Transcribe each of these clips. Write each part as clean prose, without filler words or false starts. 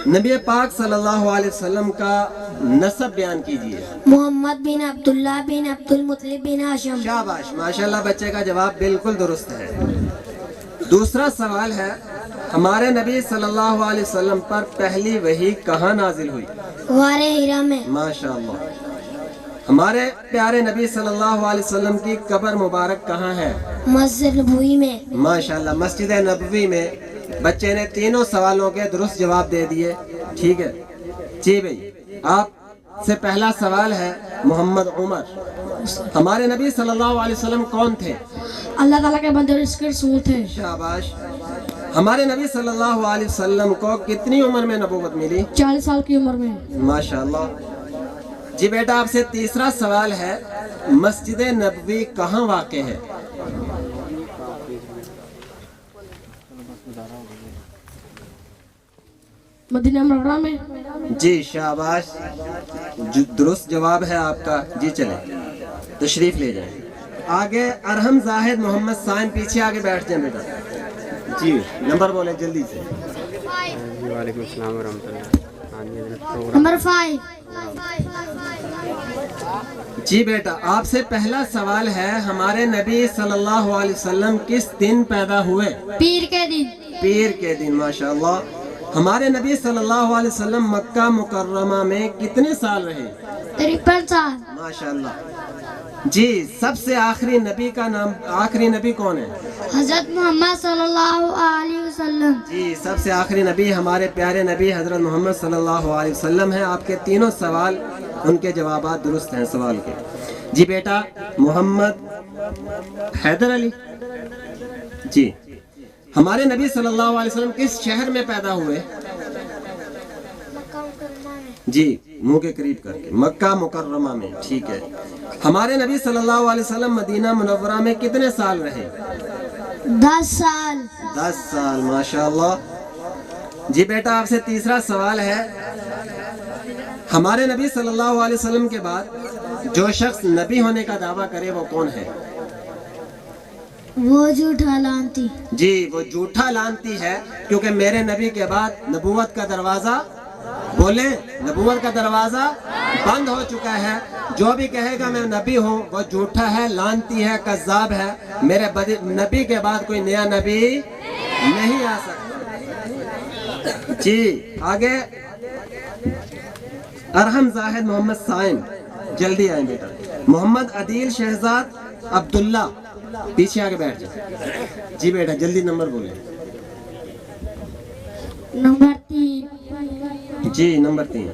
نبی پاک صلی اللہ علیہ وسلم کا نسب بیان کیجیے۔ محمد بن عبداللہ بن عبد المطلب بن ہاشم۔ شاباش، ماشاءاللہ، بچے کا جواب بالکل درست ہے۔ دوسرا سوال ہے، ہمارے نبی صلی اللہ علیہ وسلم پر پہلی وحی کہاں نازل ہوئی؟ غار ہرا میں۔ ماشاءاللہ۔ ہمارے پیارے نبی صلی اللہ علیہ وسلم کی قبر مبارک کہاں ہے؟ مسجد نبوی میں۔ ماشاءاللہ، مسجد نبوی میں۔ بچے نے تینوں سوالوں کے درست جواب دے دیے، ٹھیک ہے جی بھائی۔ آپ سے پہلا سوال ہے، محمد عمر، ہمارے نبی صلی اللہ علیہ وسلم کون تھے؟ اللہ تعالیٰ کے بندے اور اس کے رسول تھے۔ شاباش۔ ہمارے نبی صلی اللہ علیہ وسلم کو کتنی عمر میں نبوت ملی؟ 40 سال کی عمر میں۔ ماشاءاللہ۔ جی بیٹا، آپ سے تیسرا سوال ہے، مسجد نبوی کہاں واقع ہے؟ مدینہ منورہ میں۔ جی شاباش، درست جواب ہے آپ کا۔ جی چلیں، تشریف لے جائیں آگے۔ ارحم زاہد محمد سائم، پیچھے آگے بیٹھ جائیں بیٹا۔ جی نمبر بولیں جلدی سے۔ وعلیکم السلام ورحمۃ اللہ۔ نمبر 5۔ جی بیٹا، آپ سے پہلا سوال ہے، ہمارے نبی صلی اللہ علیہ وسلم کس دن پیدا ہوئے؟ پیر کے دن۔ پیر کے دن، ماشاءاللہ۔ ہمارے نبی صلی اللہ علیہ وسلم مکہ مکرمہ میں کتنے سال رہے؟ 53 سال۔ ماشاءاللہ۔ جی، سب سے آخری نبی کا نام، آخری نبی کون ہے؟ حضرت محمد صلی اللہ علیہ وسلم۔ جی، سب سے آخری نبی ہمارے پیارے نبی حضرت محمد صلی اللہ علیہ وسلم ہیں۔ آپ کے تینوں سوال، ان کے جوابات درست ہیں سوال کے۔ جی بیٹا، محمد حیدر علی، جی ہمارے نبی صلی اللہ علیہ وسلم کس شہر میں پیدا ہوئے؟ جی، منہ کے قریب کر کے، مکہ مکرمہ میں، ٹھیک ہے۔ ہمارے نبی صلی اللہ علیہ وسلم مدینہ منورہ میں کتنے سال رہے؟ 10 سال۔ 10 سال، ماشاءاللہ۔ جی بیٹا، آپ سے تیسرا سوال ہے، ہمارے نبی صلی اللہ علیہ وسلم کے بعد جو شخص نبی ہونے کا دعویٰ کرے وہ کون ہے؟ وہ جھوٹا لانتی۔ جی، وہ جھوٹا لانتی ہے، کیونکہ میرے نبی کے بعد نبوت کا دروازہ، بولیں، نبوت کا دروازہ بند ہو چکا ہے۔ جو بھی کہے گا میں نبی ہوں وہ جھوٹا ہے، لانتی ہے، کذاب ہے۔ میرے نبی کے بعد کوئی نیا نبی نہیں آ سکتا۔ جی آگے، ارحم زاہد محمد سائم، جلدی آئیں بیٹا۔ محمد عدیل شہزاد عبداللہ، پیچھے آگے بیٹھ جائیں۔ جی بیٹا، جلدی نمبر بولیں۔ نمبر 3۔ جی نمبر 3۔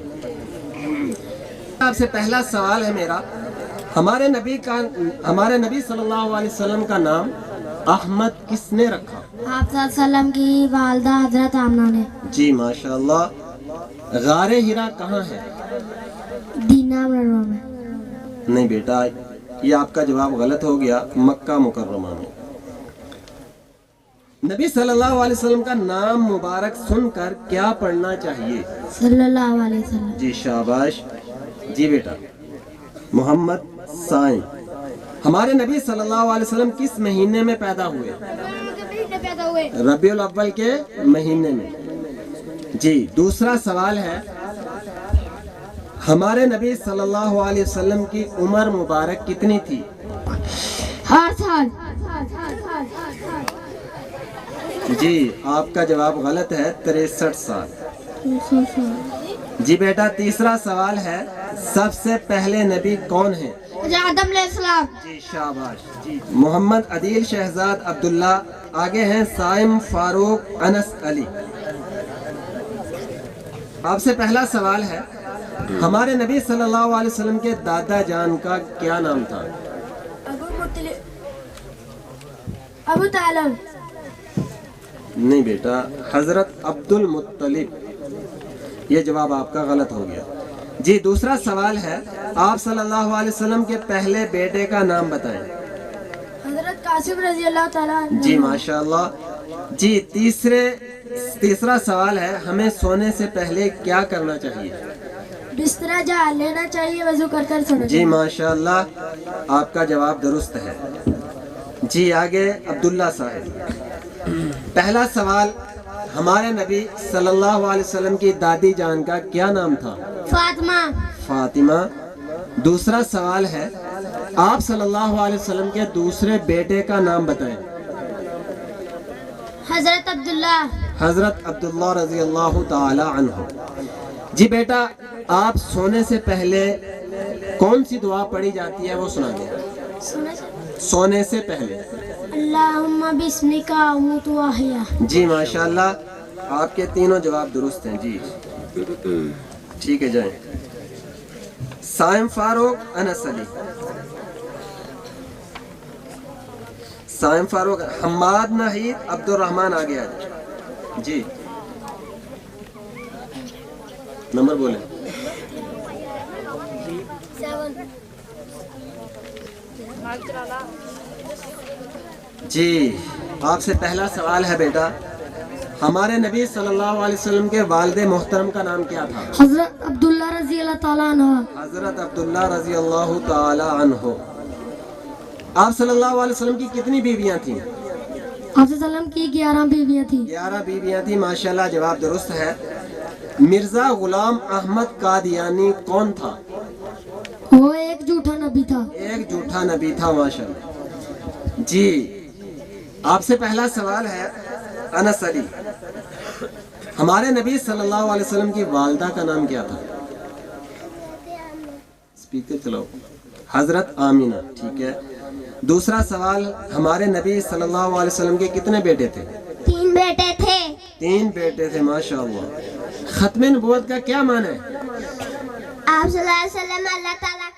آپ سے پہلا سوال ہے میرا، ہمارے نبی صلی اللہ علیہ وسلم کا نام احمد کس نے رکھا؟ آپ صلی اللہ علیہ وسلم کی والدہ حضرت آمنہ نے۔ جی ماشاءاللہ۔ غار ہرا کہاں ہے؟ مدینہ منورہ میں۔ نہیں بیٹا، یہ آپ کا جواب غلط ہو گیا، مکہ مکرمہ میں۔ نبی صلی اللہ علیہ وسلم کا نام مبارک سن کر کیا پڑھنا چاہیے؟ صلی اللہ علیہ وسلم۔ جی شاباش۔ جی بیٹا، محمد سائن، ہمارے نبی صلی اللہ علیہ وسلم کس مہینے میں پیدا ہوئے؟ ربیع الاول کے مہینے میں۔ جی، دوسرا سوال ہے، ہمارے نبی صلی اللہ علیہ وسلم کی عمر مبارک کتنی تھی؟ 8 سال۔ جی، آپ کا جواب غلط ہے، 63 سال۔ جی بیٹا، تیسرا سوال ہے، سب سے پہلے نبی کون ہیں؟ آدم علیہ السلام۔ جی شاباش۔ جی، محمد عدیل شہزاد عبداللہ، آگے ہیں سائم فاروق انس علی۔ آپ سے پہلا سوال ہے، ہمارے نبی صلی اللہ علیہ وسلم کے دادا جان کا کیا نام تھا؟ ابو طالب۔ نہیں بیٹا، حضرت عبد المطلب۔ یہ جواب آپ کا غلط ہو گیا۔ جی، دوسرا سوال ہے، آپ صلی اللہ علیہ وسلم کے پہلے بیٹے کا نام بتائیں۔ حضرت قاسم رضی اللہ تعالیٰ عنہ۔ جی ماشاءاللہ۔ جی، تیسرا سوال ہے، ہمیں سونے سے پہلے کیا کرنا چاہیے؟ بستر جھاڑ لینا چاہیے، وضو کر کر سونا جی ماشاءاللہ، آپ کا جواب درست ہے۔ جی آگے، عبداللہ صاحب، پہلا سوال، ہمارے نبی صلی اللہ علیہ وسلم کی دادی جان کا کیا نام تھا؟ فاطمہ. فاطمہ. دوسرا سوال ہے آپ صلی اللہ علیہ وسلم کے دوسرے بیٹے کا نام بتائیں. حضرت عبداللہ. حضرت عبداللہ رضی اللہ تعالی عنہ. جی بیٹا آپ سونے سے پہلے کون سی دعا پڑھی جاتی ہے وہ سنا دیں. سونے سے پہلے اللہم بسمک اموت و احیا. جی ماشاءاللہ آپ کے تینوں جواب درست ہیں. جی ٹھیک ہے جائیں. سائم فاروق انس علی. سائم فاروق. حماد نحید عبد الرحمن آگے آ جائیں. جی نمبر بولیں. جی آپ سے پہلا سوال ہے بیٹا ہمارے نبی صلی اللہ علیہ وسلم کے والد محترم کا نام کیا تھا؟ حضرت عبداللہ رضی اللہ تعالیٰ عنہ. حضرت عبداللہ رضی اللہ تعالی عنہ. آپ صلی اللہ علیہ وسلم کی کتنی بیویاں تھیں؟ آپ صلی اللہ علیہ وسلم کی 11 بیویاں تھیں. 11 بیویاں تھیں. ماشاءاللہ جواب درست ہے. مرزا غلام احمد قادیانی کون تھا؟ وہ ایک جھوٹا نبی تھا. ایک جھوٹا نبی تھا. ماشاءاللہ. جی آپ سے پہلا سوال ہے انس علی ہمارے نبی صلی اللہ علیہ وسلم کی والدہ کا نام کیا تھا؟ اسپیکر چلاؤ. حضرت آمینہ. ٹھیک ہے. دوسرا سوال ہمارے نبی صلی اللہ علیہ وسلم کے کتنے بیٹے تھے؟ 3 بیٹے تھے. 3 بیٹے تھے. ماشاءاللہ. ختم نبوت کا کیا معنی ہے؟ آپ صلی اللہ علیہ وسلم اللہ تعالیٰ